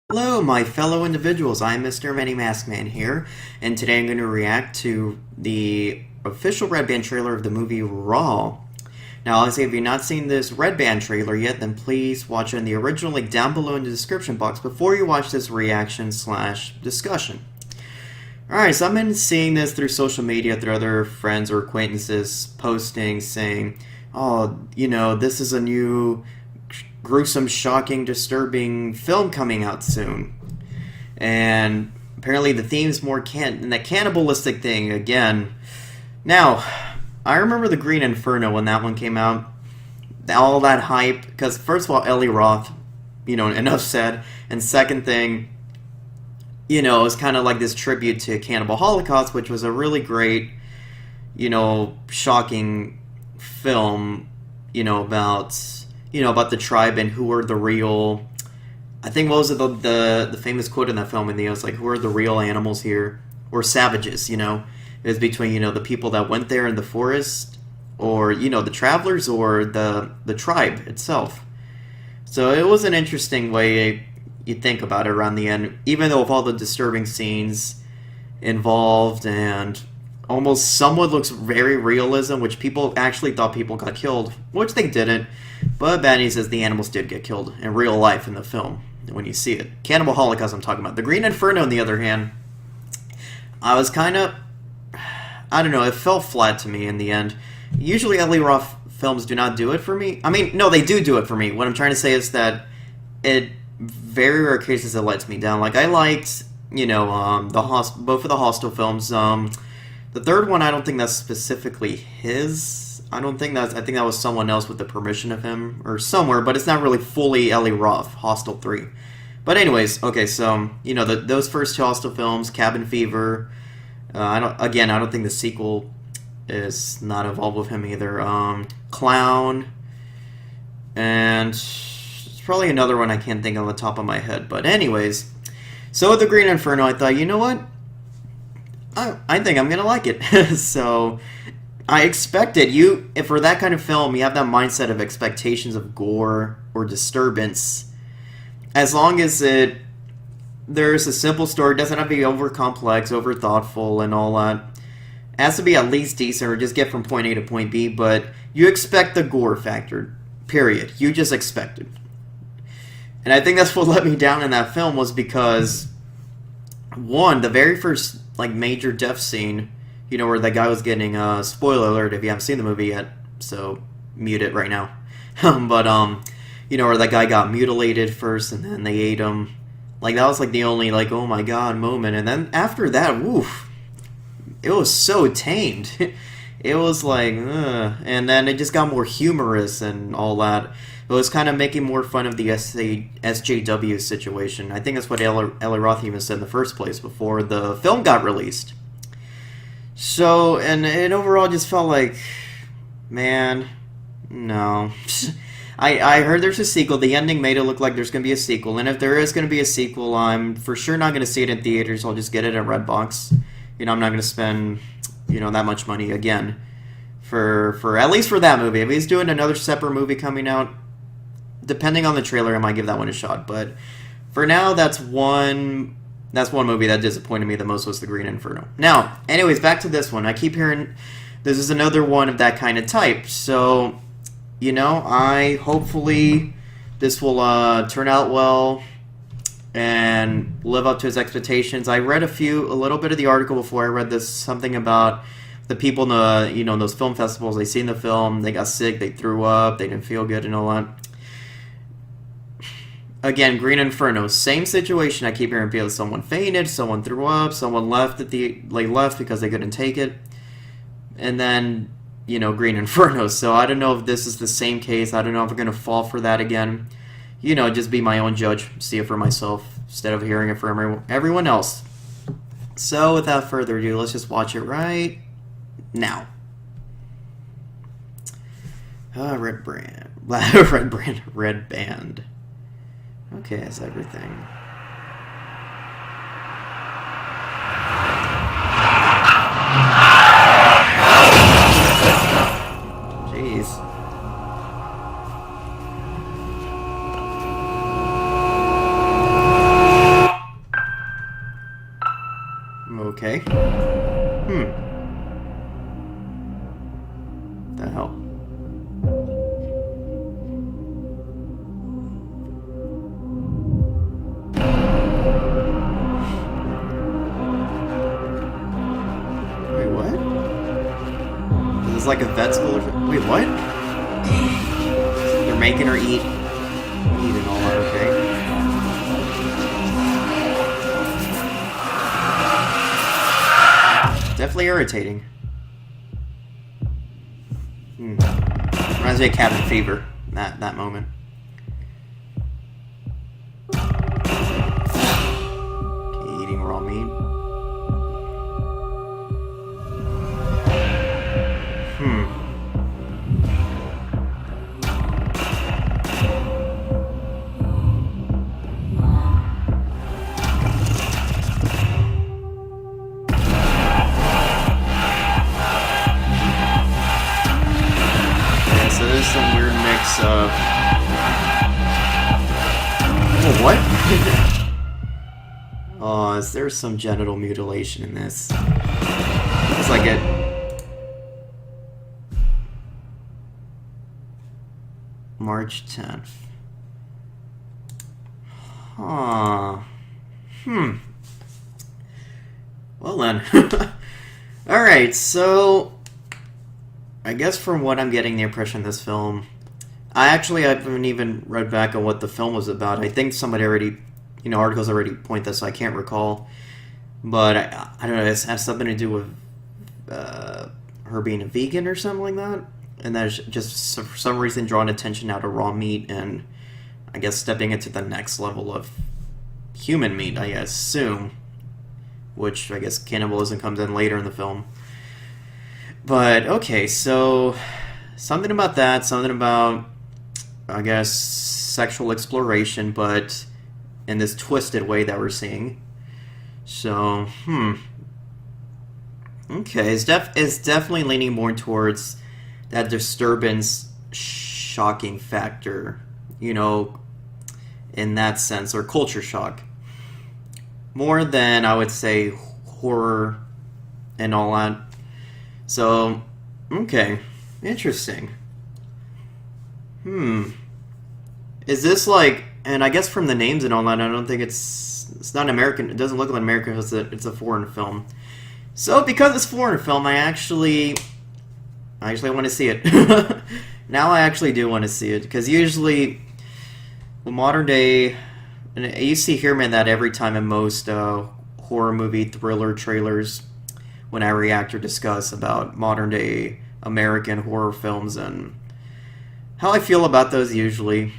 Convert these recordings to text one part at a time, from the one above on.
Hello, my fellow individuals. I'm Mr. Many Mask Man here, and today I'm going to react to the official Red Band trailer of the movie Raw. Now, obviously, if you've not seen this Red Band trailer yet, then please watch it in the original link down below in the description box before you watch this reaction slash discussion. Alright, so I've been seeing this through social media, through other friends or acquaintances posting, saying, oh, this is a new gruesome, shocking, disturbing film coming out soon. And apparently the theme's more that cannibalistic thing again. Now, I remember the Green Inferno when that one came out. All that hype, because first of all, Eli Roth, enough said. And second thing, it was kind of like this tribute to Cannibal Holocaust, which was a really great, shocking film, about the tribe and who are the real. I think what was it the famous quote in that film? And it was like, "Who are the real animals here, or savages?" It was between the people that went there in the forest, or the travelers, or the tribe itself. So it was an interesting way you think about it around the end, even though with all the disturbing scenes involved and almost somewhat looks very realism, which people actually thought people got killed, which they didn't. But Benny says the animals did get killed in real life in the film when you see it. Cannibal Holocaust I'm talking about. The Green Inferno, on the other hand, I was kind of, I don't know, it fell flat to me in the end. Usually Eli Roth films do not do it for me. I mean, no, they do it for me. What I'm trying to say is that it, very rare cases, it lets me down. Like, I liked, both of the Hostel films. The third one, I don't think that's specifically his. I think that was someone else with the permission of him or somewhere, but it's not really fully Eli Roth, Hostel 3. But anyways, okay, so, those first two Hostel films, Cabin Fever, I don't think the sequel is not involved with him either. Clown, and it's probably another one I can't think on the top of my head. But anyways, so with the Green Inferno, I thought, you know what? I think I'm gonna like it. So I expected if for that kind of film you have that mindset of expectations of gore or disturbance, as long as there's a simple story, it doesn't have to be over complex, over thoughtful, and all that. It has to be at least decent, or just get from point A to point B. But you expect the gore factor. Period. You just expect it. And I think that's what let me down in that film, was because one, the very first major death scene, where that guy was getting, spoiler alert if you haven't seen the movie yet, so mute it right now. But where that guy got mutilated first and then they ate him. That was the only oh my god moment. And then after that, woof, it was so tamed. It was and then it just got more humorous and all that. It was kind of making more fun of the SJW situation. I think that's what Eli Roth even said in the first place before the film got released. So, and it overall just felt like, man, no. I heard there's a sequel. The ending made it look like there's going to be a sequel. And if there is going to be a sequel, I'm for sure not going to see it in theaters. I'll just get it at Redbox. I'm not going to spend, that much money again for at least for that movie. If he's doing another separate movie coming out, depending on the trailer, I might give that one a shot. But for now, that's one movie that disappointed me the most, was The Green Inferno. Now, anyways, back to this one. I keep hearing this is another one of that kind of type. So, hopefully this will turn out well and live up to his expectations. I read a little bit of the article before I read this, something about the people in the, those film festivals. They seen the film, they got sick, they threw up, they didn't feel good and all that. Again, Green Inferno, same situation. I keep hearing people, someone fainted, someone threw up, someone left left because they couldn't take it. And then, Green Inferno. So I don't know if this is the same case. I don't know if I'm going to fall for that again. Just be my own judge, see it for myself, instead of hearing it from everyone else. So without further ado, let's just watch it right now. Red Band. Okay, that's everything. Jeez. Okay. The hell? Wait, what? Is this like a vet school or something? Wait, what? They're making her eat and all that, okay. Definitely irritating. Reminds me of Cabin Fever, that moment. Okay, eating raw meat. So there's some weird mix of... Oh, what? Oh, is there some genital mutilation in this? Looks like it. March 10th. Huh. Well then. Alright, so... I guess from what I'm getting the impression of this film, I haven't even read back on what the film was about. I think somebody already, articles already point this, so I can't recall. But I don't know, it has something to do with her being a vegan or something like that. And that's just for some reason drawing attention now to raw meat and I guess stepping into the next level of human meat, I assume. Which I guess cannibalism comes in later in the film. But, okay, so something about that, something about, I guess, sexual exploration, but in this twisted way that we're seeing. So, Okay, it's definitely leaning more towards that disturbance, shocking factor, in that sense, or culture shock. More than, I would say, horror and all that. So, okay, interesting. Is this like, and I guess from the names and all that, I don't think it's not American. It doesn't look like American. It's a foreign film. So because it's a foreign film, I actually want to see it. Now I actually do want to see it because usually, modern day, and you hear me that every time in most horror movie thriller trailers. When I react or discuss about modern day American horror films and how I feel about those usually.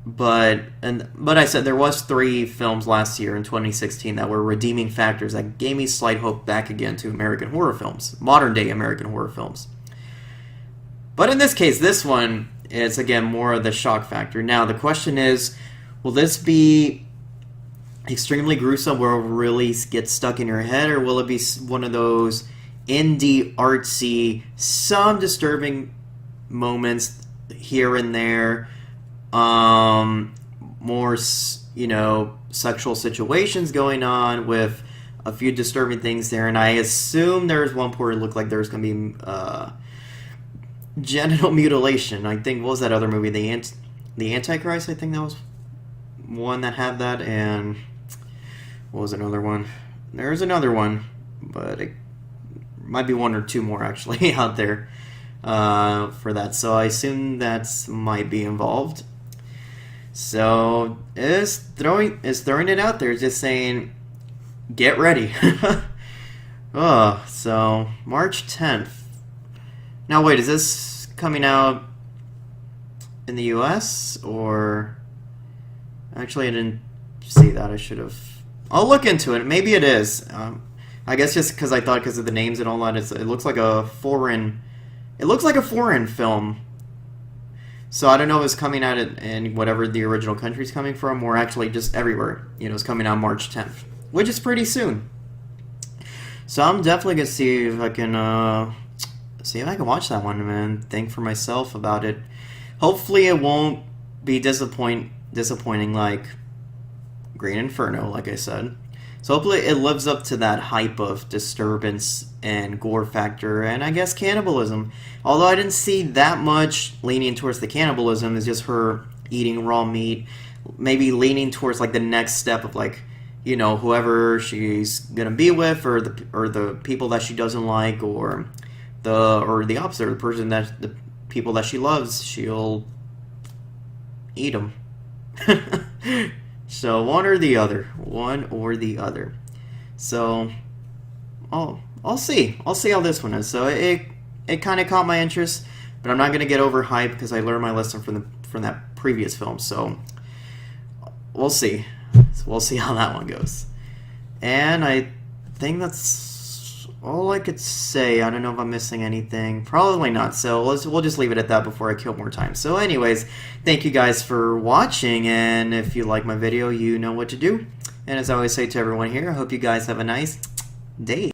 But I said there was 3 films last year in 2016 that were redeeming factors that gave me slight hope back again to American horror films, modern day American horror films. But in this case, this one is again more of the shock factor. Now the question is, will this be extremely gruesome where it really gets stuck in your head, or will it be one of those indie, artsy, some disturbing moments here and there, more, sexual situations going on with a few disturbing things there, and I assume there's one part it looked like there's going to be genital mutilation. I think, what was that other movie, The Antichrist? I think that was one that had that, and what was another one? There's another one, but it might be 1 or 2 more actually out there for that. So I assume that might be involved. So it's throwing it out there, just saying, get ready. So March 10th. Now wait, is this coming out in the U.S. or? Actually, I didn't see that. I should have. I'll look into it. Maybe it is. I guess just because I thought because of the names and all that, it looks like a foreign. It looks like a foreign film. So I don't know if it's coming out in whatever the original country's coming from, or actually just everywhere. It's coming out March 10th, which is pretty soon. So I'm definitely gonna see if I can watch that one, man. Think for myself about it. Hopefully, it won't be disappointing like Green Inferno, like I said. So hopefully it lives up to that hype of disturbance and gore factor, and I guess cannibalism. Although I didn't see that much leaning towards the cannibalism, it's just her eating raw meat, maybe leaning towards like the next step of like, you know, whoever she's gonna be with, or the people that she doesn't like, or the opposite, the person that the people that she loves, she'll eat them. So one or the other, one or the other. So I'll see how this one is. So it kind of caught my interest, but I'm not gonna get overhyped because I learned my lesson from that previous film. So we'll see. So we'll see how that one goes. And I think that's all I could say. I don't know if I'm missing anything. Probably not. So we'll just leave it at that before I kill more time. So anyways, thank you guys for watching. And if you like my video, you know what to do. And as I always say to everyone here, I hope you guys have a nice day.